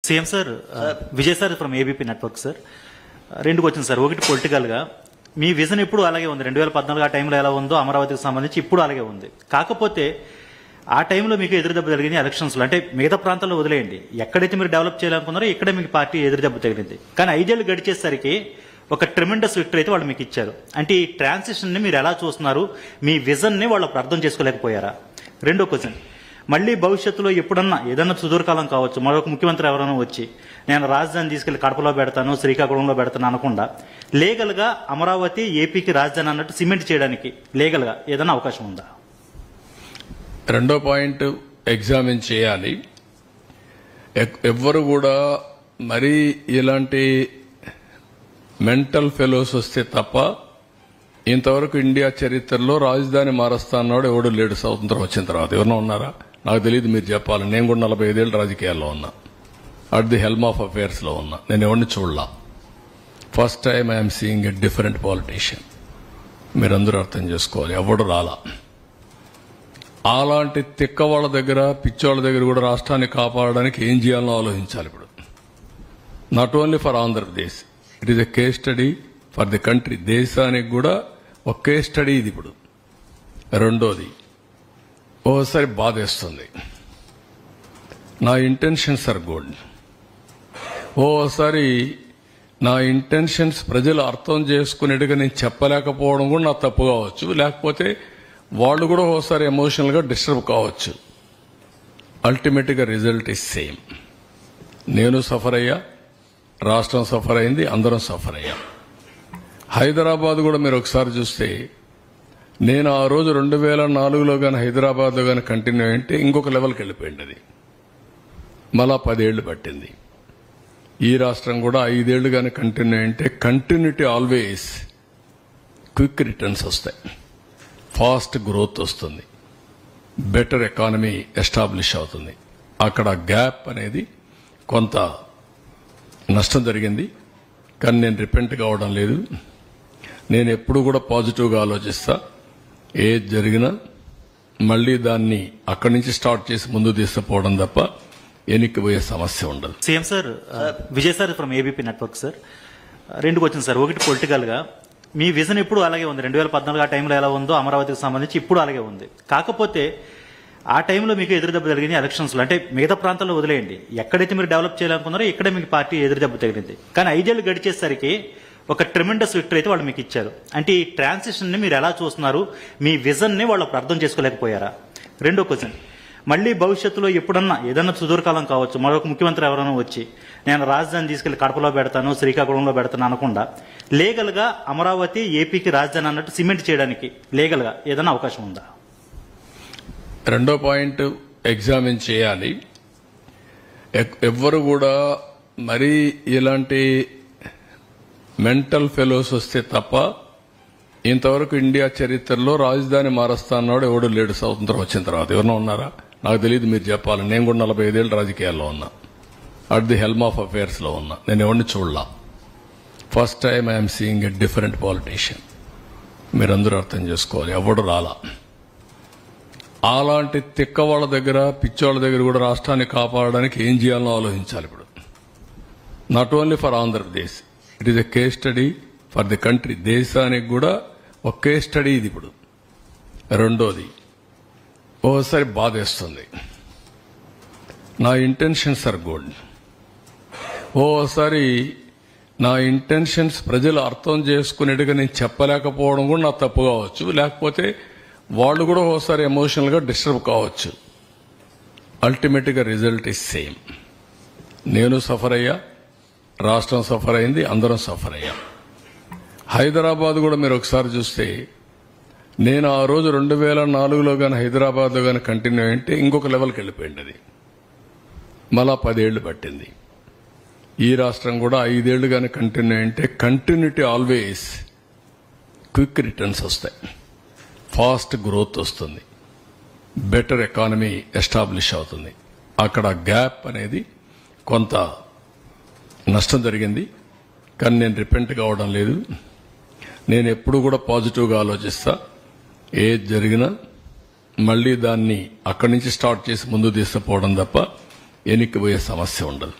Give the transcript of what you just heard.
CM sir, Vijay sir from ABP network sir. రెండు questions sir. ఒకటి పొలిటికల్గా మీ విజన్ ఇప్పుడు అలాగే ఉంది. 2014 ఆ టైంలో ఎలా ఉందో అమరావతికి సంబంధించి ఇప్పుడు అలాగే ఉంది. కాకపోతే ఆ టైంలో మీకు ఎదురుదెబ్బ తగిలింది ఎలక్షన్స్లో. అంటే మిగతా ప్రాంతాల్లో వదిలేయండి, ఎక్కడైతే మీరు డెవలప్ చేయాలనుకున్నారో ఇక్కడే మీకు పార్టీ ఎదురుదెబ్బ తగిలింది. కానీ 5 ఏళ్ళు గడిచేసరికి ఒక ట్రెమెండస్ విక్టరీ అయితే వాళ్ళు మీకు ఇచ్చారు. అంటే ఈ ట్రాన్సిషన్ని మీరు ఎలా చూస్తున్నారు? మీ విజన్ని వాళ్ళు అప్పుడు అర్థం చేసుకోలేకపోయారా? రెండో క్వశ్చన్, మళ్ళీ భవిష్యత్తులో ఎప్పుడన్నా ఏదన్నా సుదూరకాలం కావచ్చు, మరొక ముఖ్యమంత్రి ఎవరైనా వచ్చి నేను రాజధాని తీసుకెళ్లి కడపలో పెడతాను, శ్రీకాకుళంలో పెడతాను అనకుండా లీగల్గా అమరావతి ఏపీకి రాజధాని అన్నట్టు సిమెంట్ చేయడానికి లీగల్గా ఏదైనా అవకాశం ఉందా? రెండో పాయింట్ ఎగ్జామిన్ చేయాలి. ఎవ్వరు కూడా మరీ ఇలాంటి మెంటల్ ఫెలోస్ వస్తే తప్ప ఇంతవరకు ఇండియా చరిత్రలో రాజధాని మారుస్తా అన్నాడు ఎవడు లేడు. స్వతంత్రం వచ్చిన తర్వాత ఎవరన్నా ఉన్నారా? నాకు తెలియదు, మీరు చెప్పాలి. నేను కూడా 45 ఏళ్ళు రాజకీయాల్లో ఉన్నా, at the helm of affairs లో ఉన్నా. నేను ఎవరిని చూడలా. First time I'm seeing a different politician. మీరందరూ అర్థం చేసుకోవాలి. ఎవడు రాలా. అలాంటి తిక్క వాళ్ళ దగ్గర, పిచ్చోళ్ళ దగ్గర కూడా రాష్ట్రాన్ని కాపాడడానికి ఏం చేయాలో ఆలోచించాలి ఇప్పుడు. Not only for Andhra Pradesh, it is a case study for the country. దేశానికి కూడా ఒక కేస్ స్టడీ ఇది ఇప్పుడు. రెండోది, ఓసారి బాధేస్తుంది. నా ఇంటెన్షన్స్ ఆర్ గుడ్. ఓసారి నా ఇంటెన్షన్స్ ప్రజలు అర్థం చేసుకునేట్టుగా నేను చెప్పలేకపోవడం కూడా నా తప్పు కావచ్చు. లేకపోతే వాళ్ళు కూడా ఓసారి ఎమోషనల్ గా డిస్టర్బ్ కావచ్చు. అల్టిమేట్ గా రిజల్ట్ ఇస్ సేమ్. నేను సఫర్ అయ్యా, రాష్ట్రం సఫర్ అయింది, అందరం సఫర్ అయ్యాం. హైదరాబాద్ కూడా మీరు ఒకసారి చూస్తే, నేను ఆ రోజు 2004లో కానీ హైదరాబాద్లో కానీ కంటిన్యూ అయింటే ఇంకొక లెవెల్కి వెళ్ళిపోయింది. అది మళ్ళా 10 ఏళ్లు పట్టింది. ఈ రాష్ట్రం కూడా 5 ఏళ్లు కానీ కంటిన్యూ అయింటే కంటిన్యూటీ ఆల్వేస్ క్విక్ రిటర్న్స్ వస్తాయి, ఫాస్ట్ గ్రోత్ వస్తుంది, బెటర్ ఎకానమీ ఎస్టాబ్లిష్ అవుతుంది. అక్కడ గ్యాప్ అనేది కొంత నష్టం జరిగింది, కానీ నేను రిపెంట్ కావడం లేదు. నేను ఎప్పుడు కూడా పాజిటివ్గా ఆలోచిస్తా. ఏది జరిగినా మళ్లీ దాన్ని అక్కడి నుంచి స్టార్ట్ చేసి ముందు తీసుకుపోవడం తప్ప ఎన్నికపోయే సమస్య ఉండదు. CM sir, Vijay sir from ABP network sir. రెండు క్వశ్చన్స్ సార్. ఒకటి పొలిటికల్గా మీ విజన్ ఇప్పుడు అలాగే ఉంది. 2014 ఆ టైంలో ఎలా ఉందో అమరావతికి సంబంధించి ఇప్పుడు అలాగే ఉంది. కాకపోతే ఆ టైంలో మీకు ఎదురుదెబ్బ తగిలింది ఎలక్షన్స్లో. అంటే మిగతా ప్రాంతాల్లో వదిలేయండి, ఎక్కడైతే మీరు డెవలప్ చేయాలనుకున్నారో ఇక్కడే మీకు పార్టీ ఎదురుదెబ్బ తగిలింది. కానీ 5 ఏళ్ళు గడిచేసరికి ఒక ట్రెమెండస్ విక్టరీ అయితే వాళ్ళు మీకు ఇచ్చారు. అంటే ఈ ట్రాన్సిషన్ని మీరు ఎలా చూస్తున్నారు? మీ విజన్ని వాళ్ళు అప్పుడు అర్థం చేసుకోలేకపోయారా? రెండో క్వశ్చన్, మళ్ళీ భవిష్యత్తులో ఎప్పుడన్నా ఏదన్నా సుదూరకాలం కావచ్చు, మరొక ముఖ్యమంత్రి ఎవరైనా వచ్చి నేను రాజధాని తీసుకెళ్లి కడపలో పెడతాను, శ్రీకాకుళంలో పెడతాను అనకుండా లీగల్గా అమరావతి ఏపీకి రాజధాని అన్నట్టు సిమెంట్ చేయడానికి లీగల్గా ఏదైనా అవకాశం ఉందా? రెండో పాయింట్ ఎగ్జామిన్ చేయాలి. ఎవ్వరు కూడా మరీ ఇలాంటి మెంటల్ ఫెలోస్ వస్తే తప్ప ఇంతవరకు ఇండియా చరిత్రలో రాజధాని మారుస్తా అన్నాడు ఎవడు లేడు. స్వతంత్రం వచ్చిన తర్వాత ఎవరన్నా ఉన్నారా? నాకు తెలియదు, మీరు చెప్పాలి. నేను కూడా 45 ఏళ్ళు రాజకీయాల్లో ఉన్నా, at the helm of affairs లో ఉన్నా. నేను ఎవరిని చూడలా. First time I'm seeing a different politician. మీరందరూ అర్థం చేసుకోవాలి. ఎవడు రాలా. అలాంటి తిక్క వాళ్ళ దగ్గర, పిచ్చోళ్ళ దగ్గర కూడా రాష్ట్రాన్ని కాపాడడానికి ఏం చేయాలో ఆలోచించాలి ఇప్పుడు. Not only for Andhra Pradesh, it is a case study for the country. దేశానికి కూడా ఒక కేస్ స్టడీ ఇది ఇప్పుడు. రెండోది, ఓసారి బాధేస్తుంది. నా ఇంటెన్షన్స్ ఆర్ గుడ్. ఓసారి నా ఇంటెన్షన్స్ ప్రజలు అర్థం చేసుకునేట్టుగా నేను చెప్పలేకపోవడం కూడా నా తప్పు కావచ్చు. లేకపోతే వాళ్ళు కూడా ఓసారి ఎమోషనల్ గా డిస్టర్బ్ కావచ్చు. అల్టిమేట్ గా రిజల్ట్ ఇస్ సేమ్. నేను సఫర్ అయ్యా, రాష్ట్రం సఫర్ అయింది, అందరం సఫర్ అయ్యాం. హైదరాబాద్ కూడా మీరు ఒకసారి చూస్తే, నేను ఆ రోజు 2004లో కానీ హైదరాబాద్లో కానీ కంటిన్యూ అయింటే ఇంకొక లెవెల్కి వెళ్ళిపోయింది. అది మళ్ళా 10 ఏళ్లు పట్టింది. ఈ రాష్ట్రం కూడా 5 ఏళ్లు కానీ కంటిన్యూ అయింటే కంటిన్యూటీ ఆల్వేస్ క్విక్ రిటర్న్స్ వస్తాయి, ఫాస్ట్ గ్రోత్ వస్తుంది, బెటర్ ఎకానమీ ఎస్టాబ్లిష్ అవుతుంది. అక్కడ గ్యాప్ అనేది కొంత నష్టం జరిగింది, కానీ నేను రిపెంట్ కావడం లేదు. నేను ఎప్పుడు కూడా పాజిటివ్గా ఆలోచిస్తా. ఏది జరిగినా మళ్లీ దాన్ని అక్కడి నుంచి స్టార్ట్ చేసి ముందు తీసుకుపోవడం తప్ప ఎన్నికపోయే సమస్య ఉండదు.